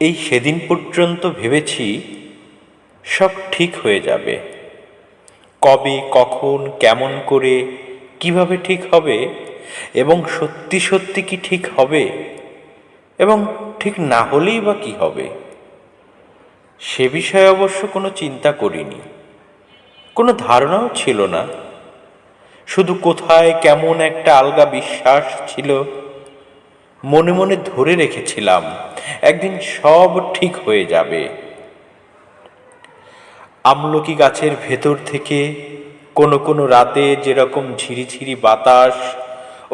এই সেদিন পর্যন্ত ভেবেছি সব ঠিক হয়ে যাবে। কবে, কখন, কেমন করে, কিভাবে ঠিক হবে, এবং সত্যি সত্যি কি ঠিক হবে, এবং ঠিক না হলেই বা কি হবে, সে বিষয়ে অবশ্য কোনো চিন্তা করিনি, কোনো ধারণাও ছিল না। শুধু কোথায় কেমন একটা আলগা বিশ্বাস ছিল। মনে মনে ধরে রেখেছিলাম একদিন সব ঠিক হয়ে যাবে। আমলকি গাছের ভেতর থেকে কোনো কোনো রাতে যেরকম ঝিরিঝিরি বাতাস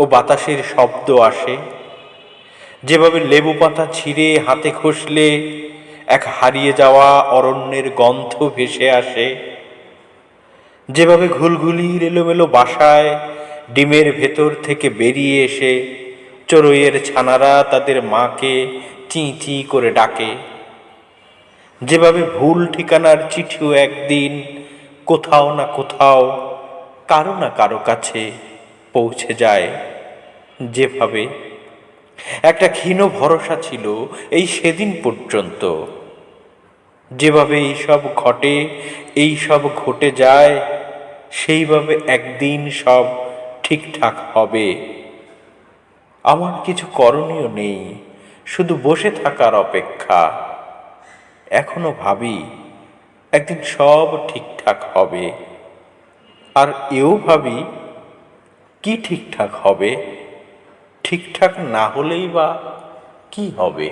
ও বাতাসের শব্দ আসে, যেভাবে লেবু পাতা ছিঁড়ে হাতে ঘষলে এক হারিয়ে যাওয়া অরণ্যের গন্ধ ভেসে আসে, যেভাবে ঘুলঘুলির এলোমেলো বাসায় ডিমের ভেতর থেকে বেরিয়ে এসে চড়ুইয়ের ছানারা তাদের মাকে চিঁ চিঁ করে ডাকে, যেভাবে ভুল ঠিকানার চিঠিও একদিন কোথাও না কোথাও কারো না কারো কাছে পৌঁছে যায়, যেভাবে একটা ক্ষীণ ভরসা ছিল এই সেদিন পর্যন্ত, যেভাবে এইসব ঘটে, এইসব ঘটে যায়, সেইভাবে একদিন সব ঠিকঠাক হবে। আমার কিছু করণীয় নেই, শুধু বসে থাকার অপেক্ষা। এখনো ভাবি একদিন সব ঠিকঠাক হবে, আর এও ভাবি কি ঠিকঠাক হবে, ঠিকঠাক না হলেই বা কি হবে।